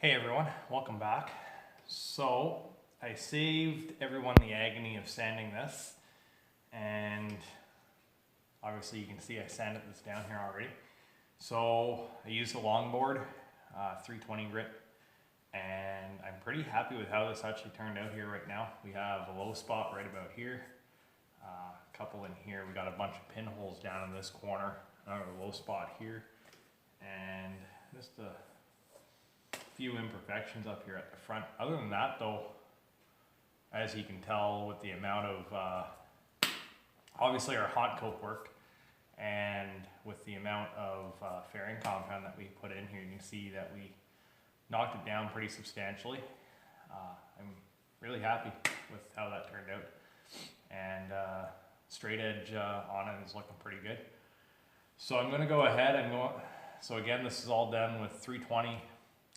Hey everyone, welcome back. So I saved everyone the agony of sanding this, and obviously you can see I sanded this down here already. So I used a longboard, 320 grit, and I'm pretty happy with how this actually turned out here right now. We have a low spot right about here, a couple in here. We got a bunch of pinholes down in this corner, another low spot here, and just a few imperfections up here at the front. Other than that though, as you can tell with the amount of obviously our hot coat work and with the amount of fairing compound that we put in here, you can see that we knocked it down pretty substantially. I'm really happy with how that turned out, and straight edge on it is looking pretty good. So I'm going to go ahead and so again, this is all done with 320.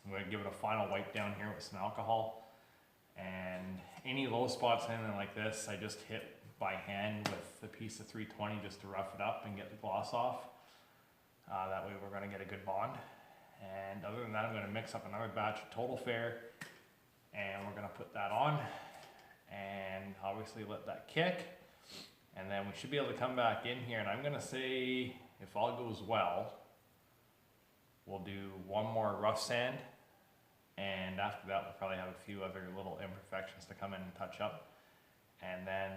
I'm going to give it a final wipe down here with some alcohol, and any low spots in like this I just hit by hand with a piece of 320 just to rough it up and get the gloss off. That way we're going to get a good bond. And other than that, I'm going to mix up another batch of Total Fair, and we're going to put that on and obviously let that kick, and then we should be able to come back in here, and I'm going to say if all goes well we'll do one more rough sand, and after that we'll probably have a few other little imperfections to come in and touch up, and then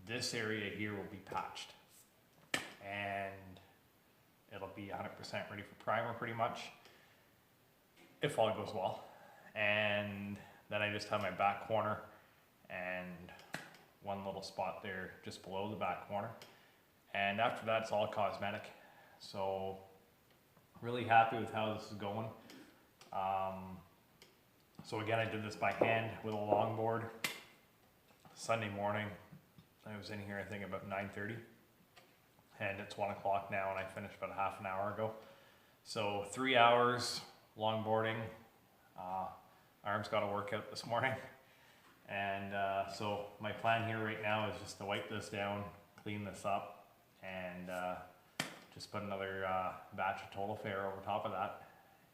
this area here will be patched and it'll be 100% ready for primer pretty much, if all goes well. And then I just have my back corner and one little spot there just below the back corner, and after that it's all cosmetic. So really happy with how this is going. So again, I did this by hand with a longboard. Sunday morning, I was in here I think about 9:30, and it's 1 o'clock now, and I finished about half an hour ago. So 3 hours longboarding. Arms got a workout this morning, and so my plan here right now is just to wipe this down, clean this up, and just put another batch of Total Fair over top of that.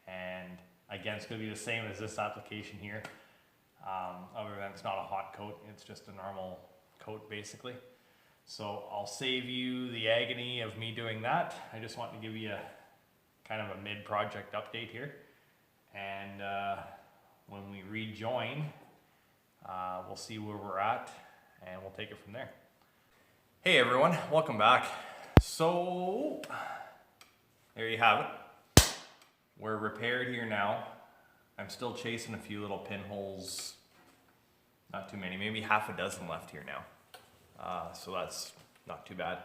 And again, it's going to be the same as this application here, other than it's not a hot coat, it's just a normal coat basically. So I'll save you the agony of me doing that. I just want to give you a kind of a mid-project update here, and when we rejoin we'll see where we're at and we'll take it from there. Hey everyone, welcome back. So there you have it. We're repaired here now. I'm still chasing a few little pinholes, not too many, maybe half a dozen left here now. So that's not too bad.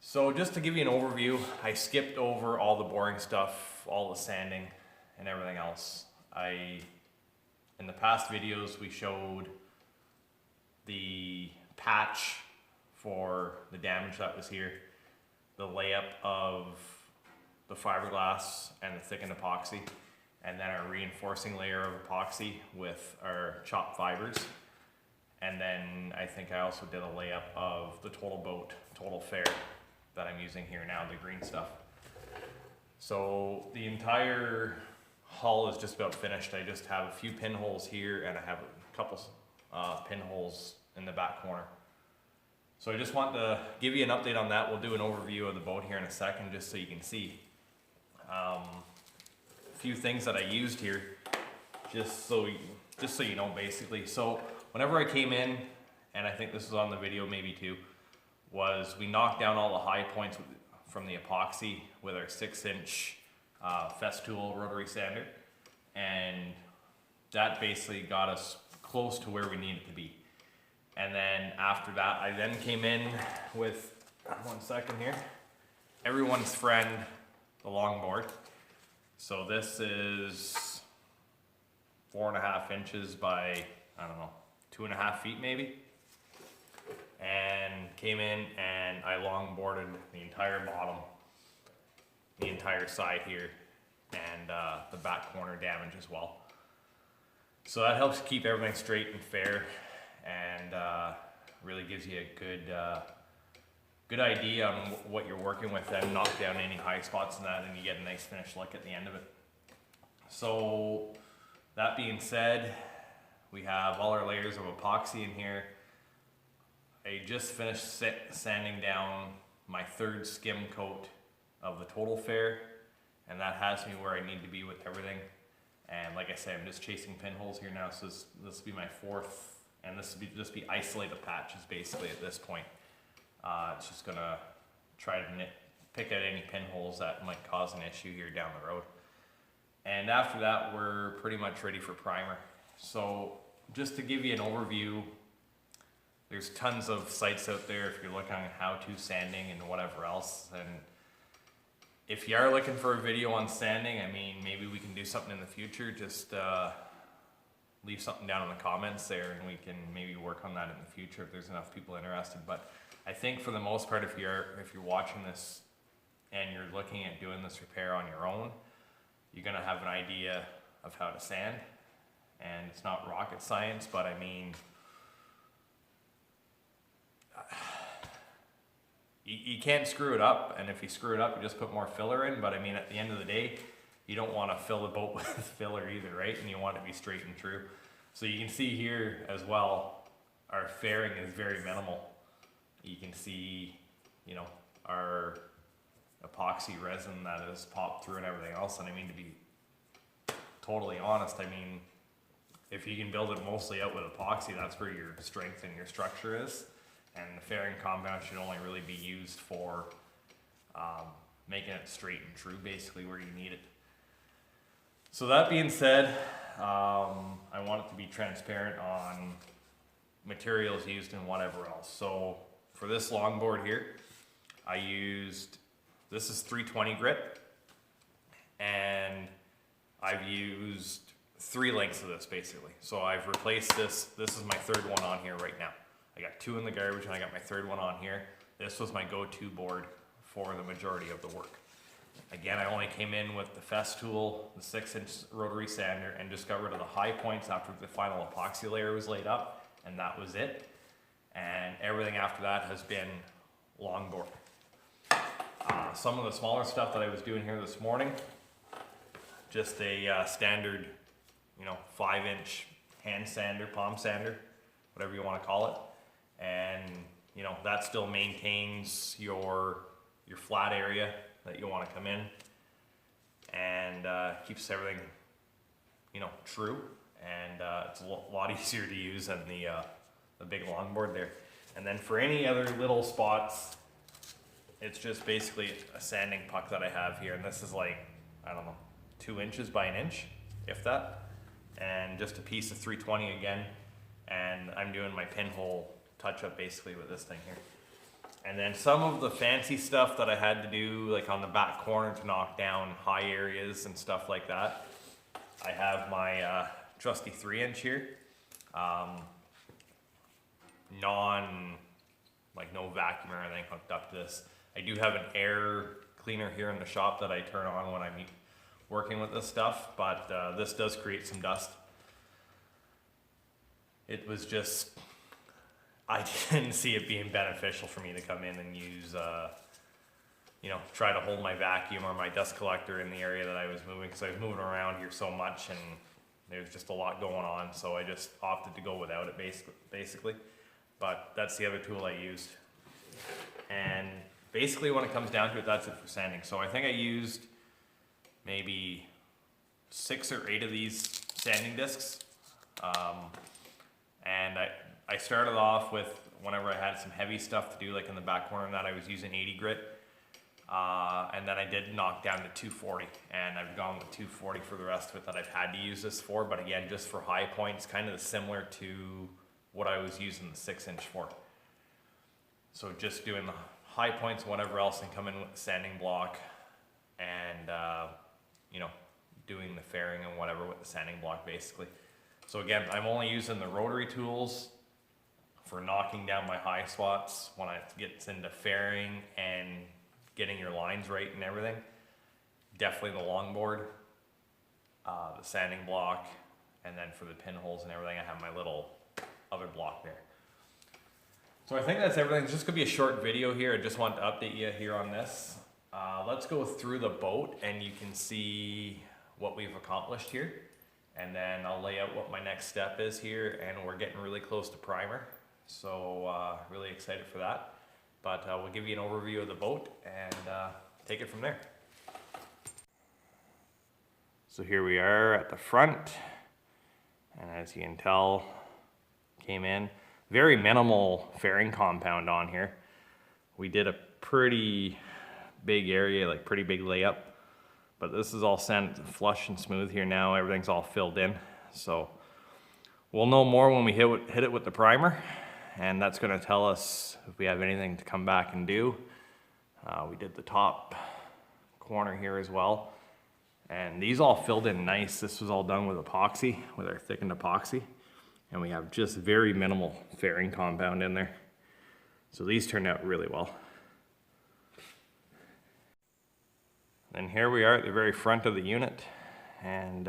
So just to give you an overview, I skipped over all the boring stuff, all the sanding and everything else. In the past videos we showed the patch for the damage that was here, the layup of the fiberglass and the thickened epoxy, and then our reinforcing layer of epoxy with our chopped fibers. And then I think I also did a layup of the Totalboat Total Fair that I'm using here now, the green stuff. So the entire hull is just about finished. I just have a few pinholes here, and I have a couple pinholes in the back corner. So I just want to give you an update on that. We'll do an overview of the boat here in a second just so you can see. A few things that I used here, just so you know basically. So whenever I came in, and I think this was on the video maybe too, was we knocked down all the high points from the epoxy with our 6-inch Festool rotary sander, and that basically got us close to where we needed to be. And then after that, I then came in with, 1 second here, everyone's friend, the longboard. So this is 4.5 inches by, I don't know, 2.5 feet maybe. And came in and I longboarded the entire bottom, the entire side here, and the back corner damage as well. So that helps keep everything straight and fair, and really gives you a good idea on what you're working with, and knock down any high spots in that, and you get a nice finished look at the end of it. So that being said, we have all our layers of epoxy in here. I just finished sanding down my third skim coat of the Total Fair, and that has me where I need to be with everything. And like I said, I'm just chasing pinholes here now, so this will be my fourth, and this will just be isolated patches basically at this point. It's just gonna try to pick out any pinholes that might cause an issue here down the road. And after that, we're pretty much ready for primer. So just to give you an overview, there's tons of sites out there if you're looking at how-to sanding and whatever else. And if you are looking for a video on sanding, I mean, maybe we can do something in the future. Just leave something down in the comments there, and we can maybe work on that in the future if there's enough people interested. But I think for the most part, if you're watching this and you're looking at doing this repair on your own, you're gonna have an idea of how to sand. And it's not rocket science, but I mean, you can't screw it up, and if you screw it up, you just put more filler in. But I mean, at the end of the day, you don't want to fill the boat with filler either, right? And you want it to be straight and true. So you can see here as well, our fairing is very minimal. You can see, you know, our epoxy resin that is popped through and everything else. And I mean, to be totally honest, I mean, if you can build it mostly out with epoxy, that's where your strength and your structure is. And the fairing compound should only really be used for making it straight and true, basically where you need it. So that being said, I want it to be transparent on materials used and whatever else. So for this longboard here, I used, this is 320 grit, and I've used 3 lengths of this basically. So I've replaced this is my third one on here right now. I got 2 in the garbage and I got my third one on here. This was my go-to board for the majority of the work. Again, I only came in with the Festool, the 6-inch rotary sander, and just got rid of the high points after the final epoxy layer was laid up, and that was it. And everything after that has been longboard. Some of the smaller stuff that I was doing here this morning, just a standard, you know, 5-inch hand sander, palm sander, whatever you want to call it. And you know, that still maintains your flat area that you want to come in, and keeps everything, you know, true. And it's a lot easier to use than the big longboard there. And then for any other little spots, it's just basically a sanding puck that I have here, and this is like, I don't know, 2 inches by 1 inch, if that. And just a piece of 320 again, and I'm doing my pinhole touch-up basically with this thing here. And then some of the fancy stuff that I had to do, like on the back corner to knock down high areas and stuff like that, I have my trusty 3-inch here. No vacuum or anything hooked up to this. I do have an air cleaner here in the shop that I turn on when I'm working with this stuff, but this does create some dust. It was just, I didn't see it being beneficial for me to come in and use, you know, try to hold my vacuum or my dust collector in the area that I was moving, because I was moving around here so much and there's just a lot going on, so I just opted to go without it basically. But that's the other tool I used. And basically when it comes down to it, that's it for sanding. So I think I used maybe 6 or 8 of these sanding discs. And I started off with, whenever I had some heavy stuff to do, like in the back corner that, I was using 80 grit. And then I did knock down to 240, and I've gone with 240 for the rest of it that I've had to use this for. But again, just for high points, kind of similar to what I was using the 6-inch for. So just doing the high points and whatever else, and come in with the sanding block, and you know, doing the fairing and whatever with the sanding block basically. So again, I'm only using the rotary tools for knocking down my high spots when it gets into fairing and getting your lines right and everything. Definitely the longboard, the sanding block, and then for the pinholes and everything, I have my little other block there. So I think that's everything. It's just gonna be a short video here. I just want to update you here on this. Let's go through the boat and you can see what we've accomplished here, and then I'll lay out what my next step is here, and we're getting really close to primer, so really excited for that. But we'll give you an overview of the boat and take it from there. So here we are at the front, and as you can tell, came in very minimal fairing compound on here. We did a pretty big area, like pretty big layup, but this is all sent flush and smooth here now. Everything's all filled in, so we'll know more when we hit it with the primer, and that's going to tell us if we have anything to come back and do. We did the top corner here as well, and these all filled in nice. This was all done with epoxy, with our thickened epoxy, and we have just very minimal fairing compound in there. So these turned out really well. And here we are at the very front of the unit, and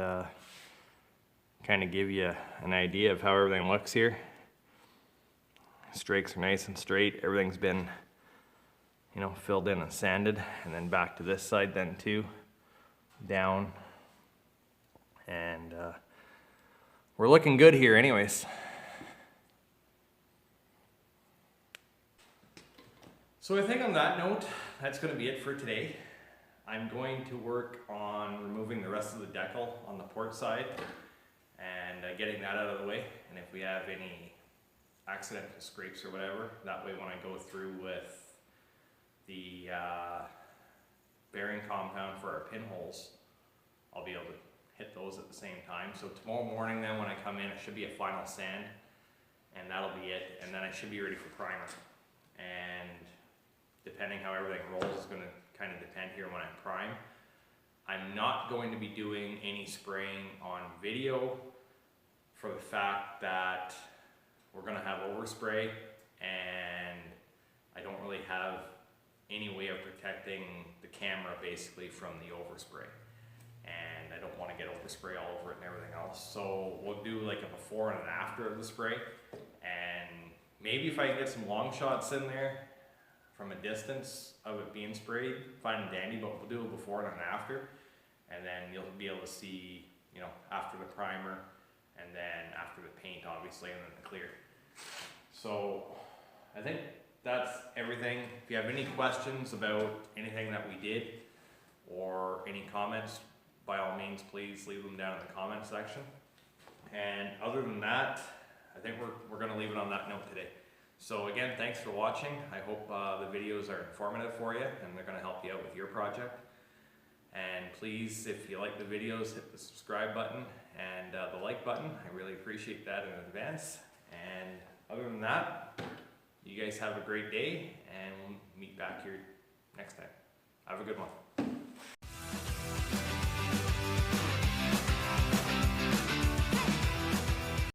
kind of give you an idea of how everything looks here. Strakes are nice and straight. Everything's been, you know, filled in and sanded, and then back to this side then too, down, and we're looking good here anyways. So I think on that note, that's going to be it for today. I'm going to work on removing the rest of the decal on the port side and getting that out of the way, and if we have any accidental scrapes or whatever, that way when I go through with the bearing compound for our pinholes, I'll be able to hit those at the same time. So tomorrow morning then when I come in, it should be a final sand, and that'll be it, and then I should be ready for primer. And depending how everything rolls is going to kind of depend here when I prime. I'm not going to be doing any spraying on video for the fact that we're going to have overspray, and I don't really have any way of protecting the camera basically from the overspray, and I don't want to get overspray all over it and everything else. So we'll do like a before and an after of the spray, and maybe if I can get some long shots in there from a distance of it being sprayed, fine and dandy, but we'll do a before and an after, and then you'll be able to see, you know, after the primer, and then after the paint obviously, and then the clear. So I think that's everything. If you have any questions about anything that we did or any comments, by all means please leave them down in the comment section. And other than that, I think we're going to leave it on that note today. So again, thanks for watching. I hope the videos are informative for you and they're going to help you out with your project. And please, if you like the videos, hit the subscribe button and the like button. I really appreciate that in advance. And other than that, you guys have a great day, and we'll meet back here next time. Have a good one.